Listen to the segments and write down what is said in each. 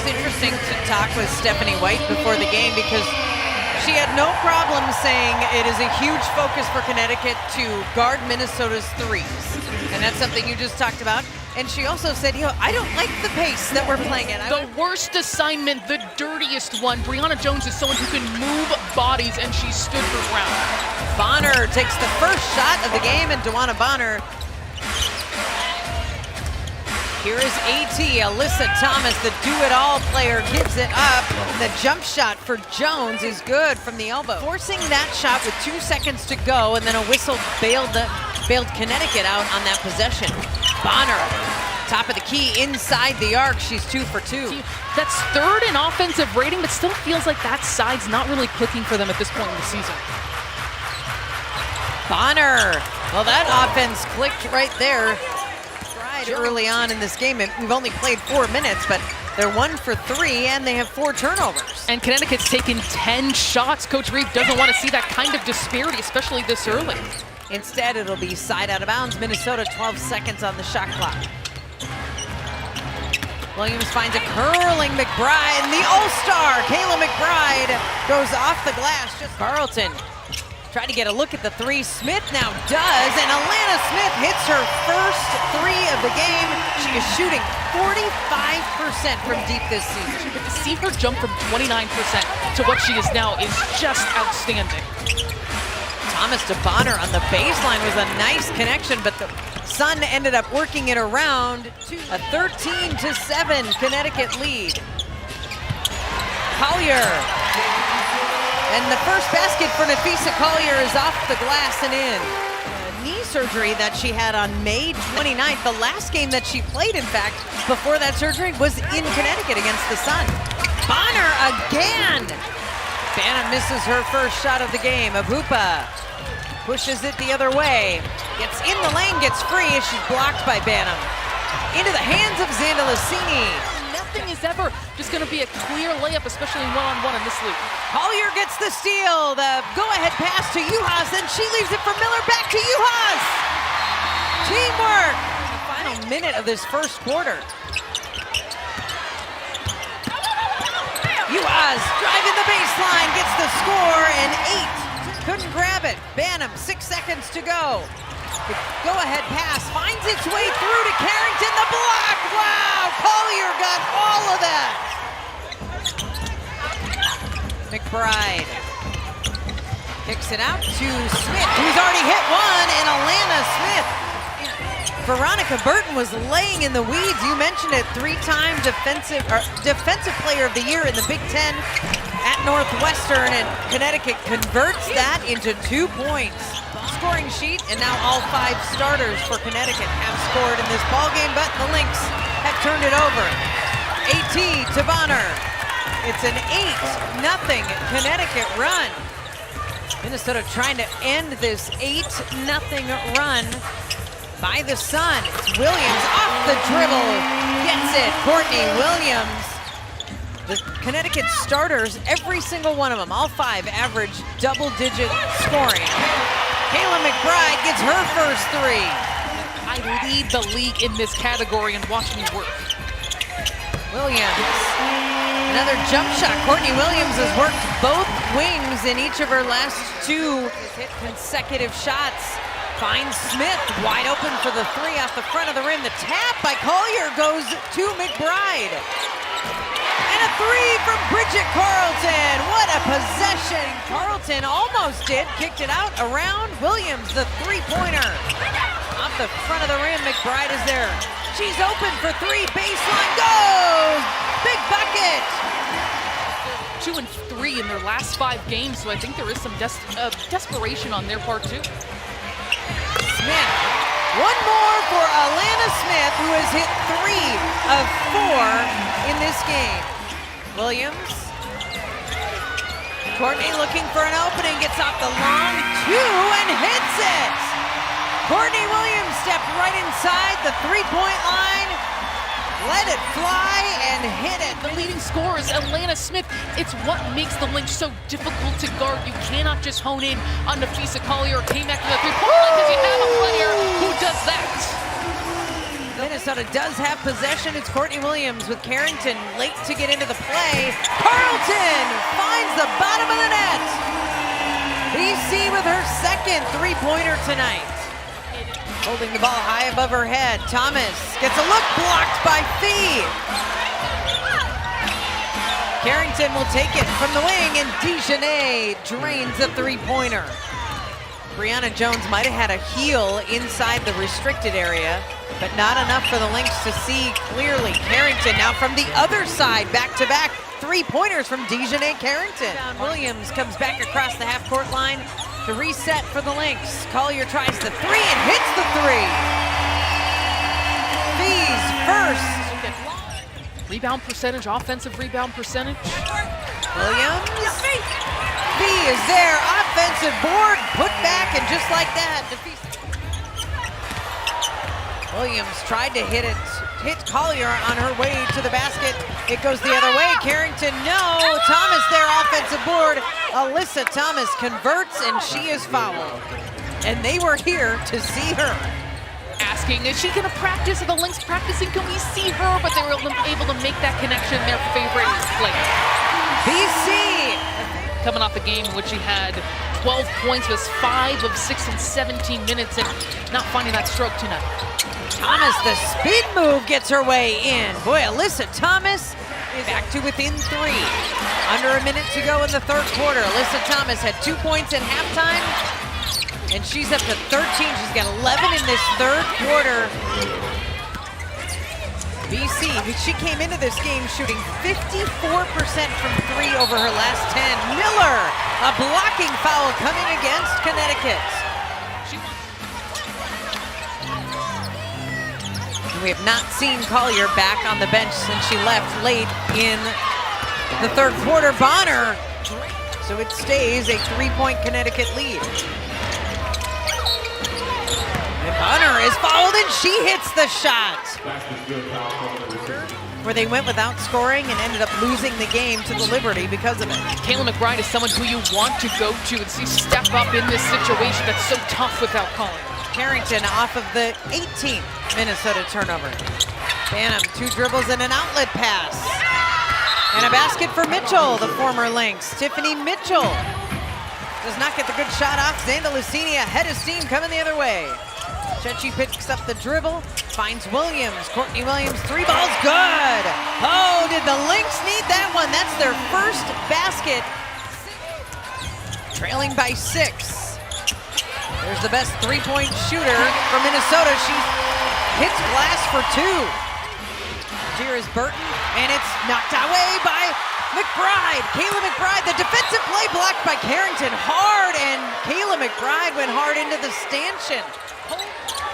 interesting to talk with Stephanie White before the game because she had no problem saying it is a huge focus for Connecticut to guard Minnesota's threes. And that's something you just talked about. And she also said, I don't like the pace that we're playing at. The worst assignment, the dirtiest one. Brianna Jones is someone who can move bodies, and she stood her ground. Bonner takes the first shot of the game, and Dewana Bonner. Here is AT, Alyssa Thomas, the do-it-all player, gives it up. The jump shot for Jones is good from the elbow. Forcing that shot with 2 seconds to go, and then a whistle bailed Connecticut out on that possession. Bonner, top of the key, inside the arc. She's 2 for 2. That's third in offensive rating, but still feels like that side's not really clicking for them at this point in the season. Bonner, well, that offense clicked right there. Early on in this game, we've only played 4 minutes, but they're 1 for 3 and they have 4 turnovers. And Connecticut's taken 10 shots. Coach Reeve doesn't want to see that kind of disparity, especially this early. Instead, it'll be side out of bounds. Minnesota, 12 seconds on the shot clock. Williams finds a curling McBride, and the All-Star, Kayla McBride, goes off the glass. Just Carlton tried to get a look at the three. Smith now does, and Alana Smith hits her first 3 of the game. She is shooting 45% from deep this season. To see her jump from 29% to what she is now is just outstanding. Thomas to Bonner on the baseline was a nice connection, but the Sun ended up working it around to a 13-7 Connecticut lead. Collier. And the first basket for Napheesa Collier is off the glass and in. Knee surgery that she had on May 29th. The last game that she played, in fact, before that surgery was in Connecticut against the Sun. Bonner again! Banham misses her first shot of the game. Abupa pushes it the other way. Gets in the lane, gets free as she's blocked by Banham. Into the hands of Zandalicini. Nothing is ever just going to be a clear layup, especially one-on-one in this league. Collier gets the steal, the go-ahead pass to Juhas, and she leaves it for Miller, back to Juhas! Teamwork! The final minute of this first quarter. Juhas driving the baseline, gets the score, and 8. Couldn't grab it. Banham, 6 seconds to go. The go-ahead pass finds its way through to Carrington, the block! Wow, Collier got all of that! McBride kicks it out to Smith, who's already hit one, and Alana Smith. Veronica Burton was laying in the weeds. You mentioned it, 3-time defensive player of the year in the Big Ten at Northwestern, and Connecticut converts that into 2 points. Scoring sheet, and now all 5 starters for Connecticut have scored in this ballgame, but the Lynx have turned it over. AT to Bonner. It's an 8-0 Connecticut run. Minnesota trying to end this 8-0 run by the Sun. It's Williams off the dribble, gets it. Courtney Williams. The Connecticut starters, every single one of them, all 5, average double-digit scoring. Kayla McBride gets her first 3. I lead the league in this category, and watch me work. Williams, another jump shot. Courtney Williams has worked both wings in each of her last 2 consecutive shots. Finds Smith wide open for the 3 off the front of the rim. The tap by Collier goes to McBride. And a 3 from Bridget Carlton. What a possession. Carlton almost did, kicked it out around Williams, the 3-pointer. Off the front of the rim, McBride is there. She's open for 3, baseline goes! Big bucket! 2 and 3 in their last 5 games, so I think there is some desperation on their part too. Smith, one more for Alana Smith, who has hit 3 of 4 in this game. Williams. Courtney looking for an opening, gets off the long 2 and hits it. Courtney Williams stepped right inside the 3-point line, let it fly and hit it. The leading scorer is Alana Smith. It's what makes the Lynx so difficult to guard. You cannot just hone in on Napheesa Collier or K-Mac from the 3-point line because you have a player who does that. Minnesota does have possession. It's Courtney Williams with Carrington late to get into the play. Carlton finds the bottom of the net. BC with her second three-pointer tonight. Holding the ball high above her head. Thomas gets a look, blocked by Fee. Carrington will take it from the wing, and Dejanay drains the three-pointer. Brianna Jones might have had a heel inside the restricted area, but not enough for the Lynx to see clearly. Carrington now from the other side, back-to-back three-pointers from Dejanay Carrington. Williams comes back across the half-court line to reset for the Lynx. Collier tries the three and hits the three. Fee's first. Rebound percentage, offensive rebound percentage. Williams. Fee is there, offensive board, put back, and just like that, defeats. Williams tried to hit Collier on her way to the basket. It goes the other way. Carrington, no. Thomas there, offensive board. Alyssa Thomas converts, and she is fouled. And they were here to see her. Asking, is she gonna practice? Are the Lynx practicing? Can we see her? But they were able to make that connection, their favorite play. BC. Coming off a game in which she had 12 points, was 5 of 6 in 17 minutes, and not finding that stroke tonight. Thomas, the speed move gets her way in. Boy, Alyssa Thomas is back to within 3. Under a minute to go in the third quarter. Alyssa Thomas had 2 points at halftime, and she's up to 13. She's got 11 in this third quarter. BC, she came into this game shooting 54% from 3 over her last 10. Miller, a blocking foul coming against Connecticut. We have not seen Collier back on the bench since she left late in the third quarter. Bonner, so it stays a 3-point Connecticut lead. And Bonner is fouled, and she hits the shot. Where they went without scoring and ended up losing the game to the Liberty because of it. Kayla McBride is someone who you want to go to and see step up in this situation that's so tough without calling. Carrington off of the 18th Minnesota turnover. Banham, 2 dribbles and an outlet pass. And a basket for Mitchell, the former Lynx. Tiffany Mitchell does not get the good shot off. Xanda Lucini ahead of steam coming the other way. Chechi picks up the dribble, finds Williams. Courtney Williams, 3 balls, good. Oh, did the Lynx need that one? That's their first basket. Trailing by 6. There's the best 3-point shooter from Minnesota. She hits glass for 2. Here is Burton, and it's knocked away by McBride. Kayla McBride, the defensive play blocked by Carrington hard, and Kayla McBride went hard into the stanchion.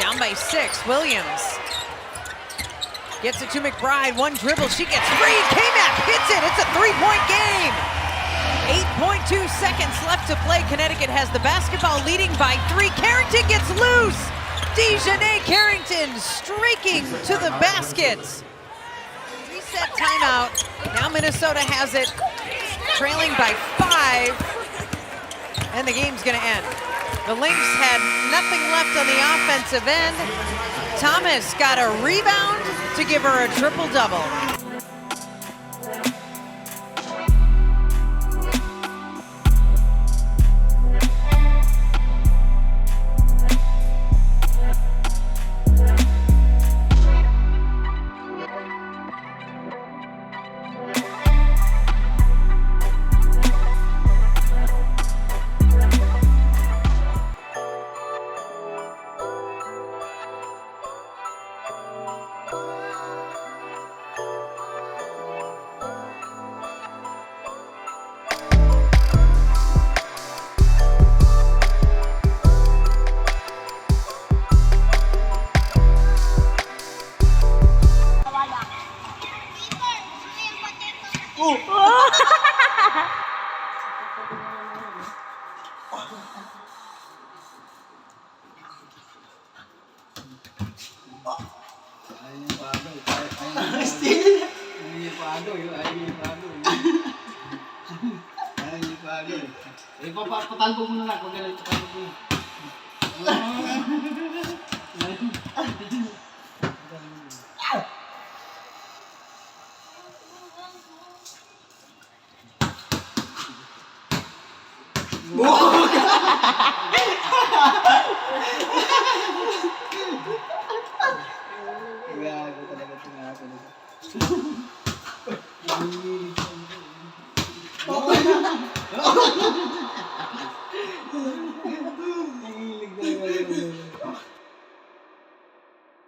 Down by 6, Williams gets it to McBride, 1 dribble, she gets free, K-Mac hits it, it's a 3-point game. 8.2 seconds left to play. Connecticut has the basketball, leading by 3. Carrington gets loose. Dejanay Carrington streaking to the basket. Reset timeout. Now Minnesota has it, trailing by 5, and the game's gonna end. The Lynx had nothing left on the offensive end. Thomas got a rebound to give her a triple-double. Patalbo mo na lang kung gano'n patalbo mo. Gago talaga tinapon. Okay na.